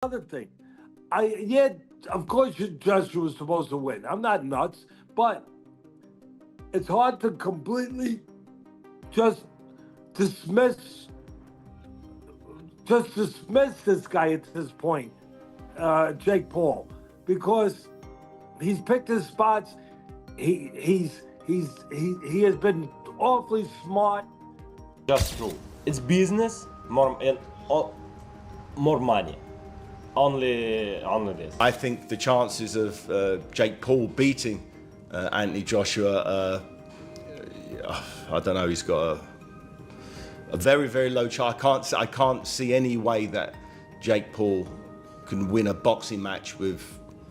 Another thing, of course, Joshua was supposed to win. I'm not nuts, but it's hard to completely just dismiss dismiss this guy at this point, Jake Paul, because he's picked his spots. He has been awfully smart. Just true. It's business, more money. Only this. I think the chances of Jake Paul beating Anthony Joshua, I don't know. He's got a very, very low chance. I can't see any way that Jake Paul can win a boxing match with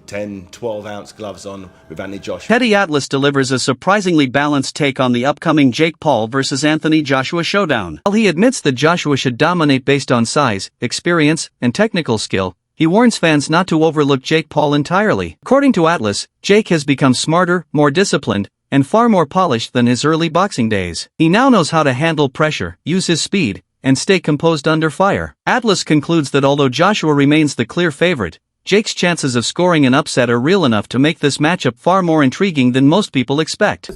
10, 12-ounce gloves on with Anthony Joshua. Teddy Atlas delivers a surprisingly balanced take on the upcoming Jake Paul versus Anthony Joshua showdown. While he admits that Joshua should dominate based on size, experience, and technical skill, he warns fans not to overlook Jake Paul entirely. According to Atlas, Jake has become smarter, more disciplined, and far more polished than his early boxing days. He now knows how to handle pressure, use his speed, and stay composed under fire. Atlas concludes that although Joshua remains the clear favorite, Jake's chances of scoring an upset are real enough to make this matchup far more intriguing than most people expect.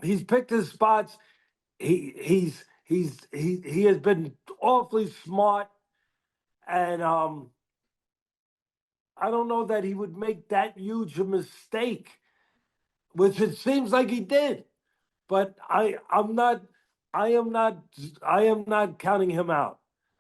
He's picked his spots. He has been awfully smart, and I don't know that he would make that huge a mistake, which it seems like he did. But I am not counting him out.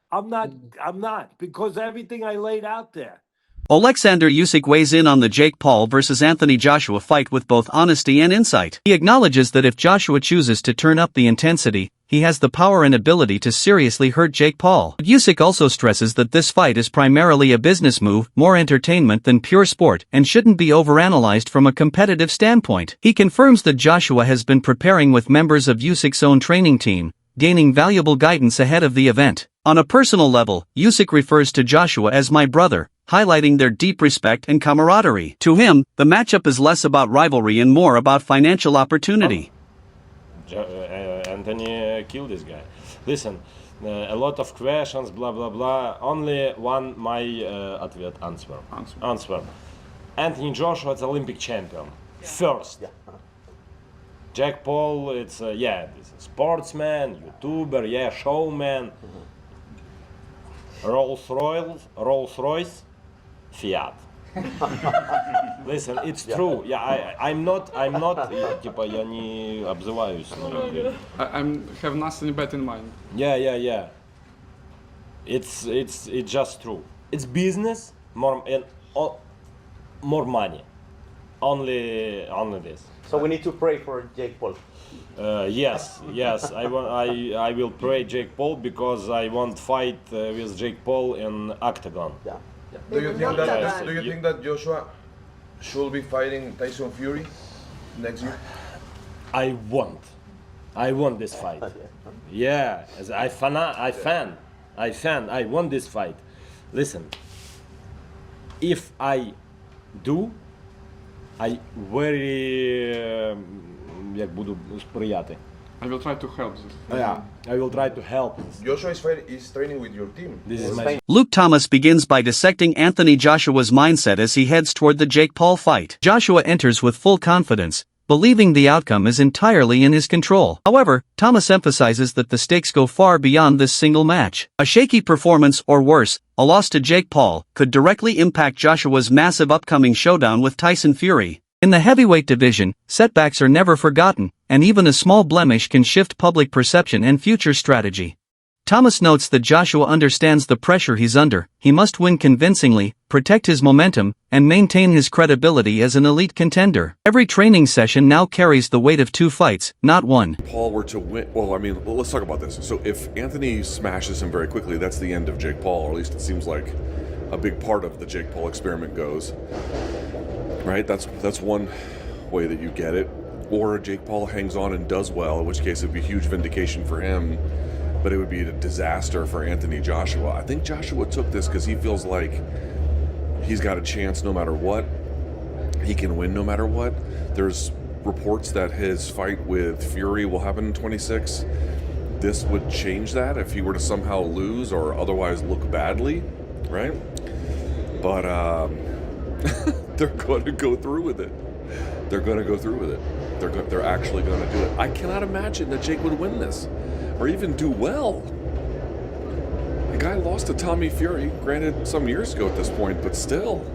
I'm not, because everything I laid out there. Alexander Usyk weighs in on the Jake Paul versus Anthony Joshua fight with both honesty and insight. He acknowledges that if Joshua chooses to turn up the intensity, he has the power and ability to seriously hurt Jake Paul. But Usyk also stresses that this fight is primarily a business move, more entertainment than pure sport, and shouldn't be overanalyzed from a competitive standpoint. He confirms that Joshua has been preparing with members of Usyk's own training team, gaining valuable guidance ahead of the event. On a personal level, Usyk refers to Joshua as "my brother," highlighting their deep respect and camaraderie. To him, the matchup is less about rivalry and more about financial opportunity. Anthony killed this guy. Listen, a lot of questions, blah blah blah. Only one my answer. Anthony Joshua is Olympic champion. First. Jack Paul, it's it's a sportsman, YouTuber, showman. Rolls Royce, Fiat. Listen, it's true. Yeah, I'm not. Типа я не обзываюсь. I have nothing bad in mind. Yeah. It's just true. It's business, more money. Only this. So we need to pray for Jake Paul. Yes. I will pray Jake Paul because I want fight with Jake Paul in octagon. Yeah. Do you think that Joshua should be fighting Tyson Fury next year? I want this fight. Yeah, as I want this fight. Listen, if I do, I very як буду сприяти. I will try to help this. Yeah, I will try to help. Joshua is training with your team. This is my Luke Thomas begins by dissecting Anthony Joshua's mindset as he heads toward the Jake Paul fight. Joshua enters with full confidence, believing the outcome is entirely in his control. However, Thomas emphasizes that the stakes go far beyond this single match. A shaky performance, or worse, a loss to Jake Paul, could directly impact Joshua's massive upcoming showdown with Tyson Fury. In the heavyweight division, setbacks are never forgotten, and even a small blemish can shift public perception and future strategy. Thomas notes that Joshua understands the pressure he's under. He must win convincingly, protect his momentum, and maintain his credibility as an elite contender. Every training session now carries the weight of 2 fights, not one. Paul were to win, let's talk about this. So if Anthony smashes him very quickly, that's the end of Jake Paul, or at least it seems like a big part of the Jake Paul experiment goes. Right? That's one way that you get it. Or Jake Paul hangs on and does well, in which case it would be huge vindication for him, but it would be a disaster for Anthony Joshua. I think Joshua took this because he feels like he's got a chance no matter what. He can win no matter what. There's reports that his fight with Fury will happen in 26. This would change that if he were to somehow lose or otherwise look badly, right? but they're going to go through with it. They're going to go through with it. They're actually going to do it. I cannot imagine that Jake would win this, or even do well. The guy lost to Tommy Fury, granted some years ago at this point, but still.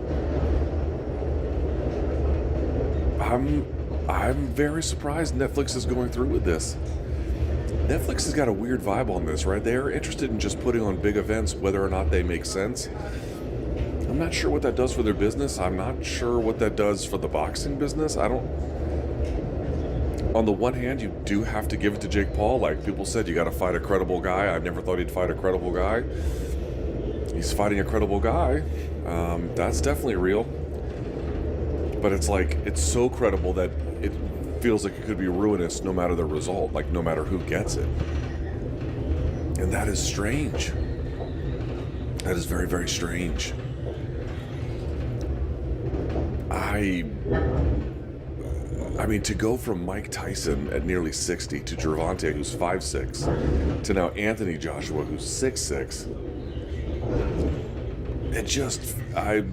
I'm very surprised Netflix is going through with this. Netflix has got a weird vibe on this, right? They are interested in just putting on big events, whether or not they make sense. I'm not sure what that does for their business. I'm not sure what that does for the boxing business. On the one hand, you do have to give it to Jake Paul. Like people said, you got to fight a credible guy. I never thought he'd fight a credible guy. He's fighting a credible guy. That's definitely real. But it's like, it's so credible that it feels like it could be ruinous no matter the result, like no matter who gets it. And that is strange. That is very, very strange. I mean, to go from Mike Tyson at nearly 60 to Gervonta, who's 5'6", to now Anthony Joshua, who's 6'6", it just, I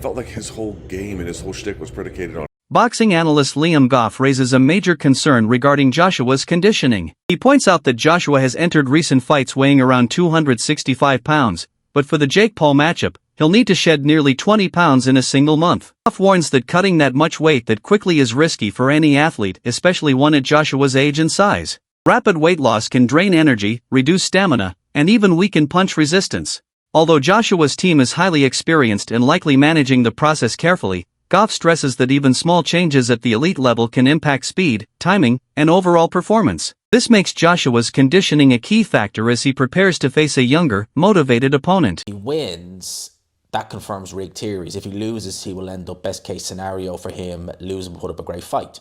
felt like his whole game and his whole shtick was predicated on. Boxing analyst Liam Goff raises a major concern regarding Joshua's conditioning. He points out that Joshua has entered recent fights weighing around 265 pounds, but for the Jake Paul matchup, he'll need to shed nearly 20 pounds in a single month. Goff warns that cutting that much weight that quickly is risky for any athlete, especially one at Joshua's age and size. Rapid weight loss can drain energy, reduce stamina, and even weaken punch resistance. Although Joshua's team is highly experienced and likely managing the process carefully, Goff stresses that even small changes at the elite level can impact speed, timing, and overall performance. This makes Joshua's conditioning a key factor as he prepares to face a younger, motivated opponent. If he wins, that confirms rigged theories. If he loses, he will end up, best case scenario for him, lose and put up a great fight.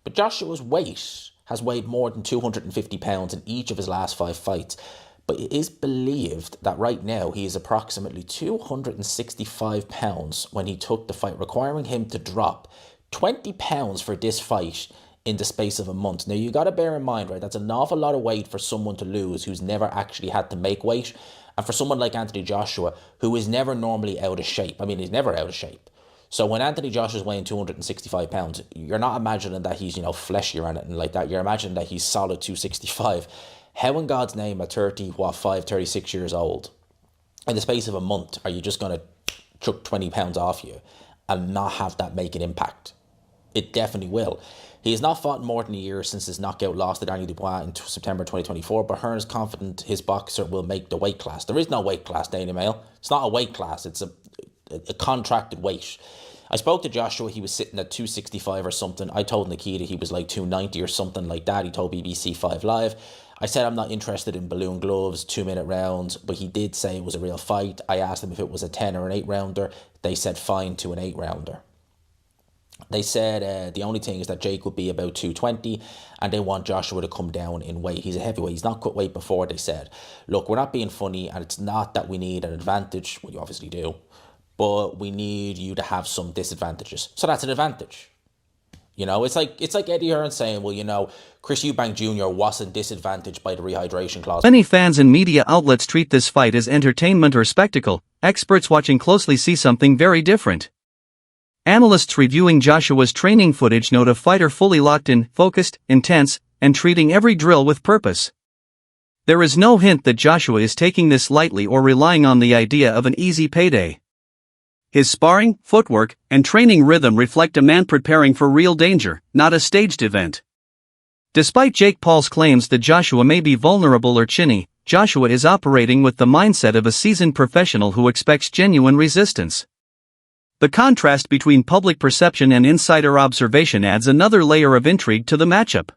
But Joshua's weight has weighed more than 250 pounds in each of his last 5 fights. But it is believed that right now he is approximately 265 pounds when he took the fight, requiring him to drop 20 pounds for this fight in the space of a month. Now, you got to bear in mind, right, that's an awful lot of weight for someone to lose who's never actually had to make weight. And for someone like Anthony Joshua, who is never normally out of shape. I mean, he's never out of shape. So when Anthony Joshua's weighing 265 pounds, you're not imagining that he's, fleshy or anything like that. You're imagining that he's solid 265. How in God's name at 36 years old, in the space of a month, are you just going to chuck 20 pounds off you and not have that make an impact? It definitely will. He has not fought more than a year since his knockout loss to Daniel Dubois in September 2024, but Hearn is confident his boxer will make the weight class. There is no weight class, Daily Mail. It's not a weight class, it's a contracted weight. I spoke to Joshua, he was sitting at 265 or something. I told Nikita he was like 290 or something like that. He told BBC 5 Live. I said I'm not interested in balloon gloves, 2-minute rounds, but he did say it was a real fight. I asked him if it was a 10 or an 8-rounder. They said fine to an 8-rounder. They said the only thing is that Jake would be about 220 and they want Joshua to come down in weight. He's a heavyweight. He's not cut weight before, they said. Look, we're not being funny and it's not that we need an advantage. Well, you obviously do. But we need you to have some disadvantages. So that's an advantage. It's like Eddie Hearn saying, well, Chris Eubank Jr. wasn't disadvantaged by the rehydration clause. Many fans and media outlets treat this fight as entertainment or spectacle. Experts watching closely see something very different. Analysts reviewing Joshua's training footage note a fighter fully locked in, focused, intense, and treating every drill with purpose. There is no hint that Joshua is taking this lightly or relying on the idea of an easy payday. His sparring, footwork, and training rhythm reflect a man preparing for real danger, not a staged event. Despite Jake Paul's claims that Joshua may be vulnerable or chinny, Joshua is operating with the mindset of a seasoned professional who expects genuine resistance. The contrast between public perception and insider observation adds another layer of intrigue to the matchup.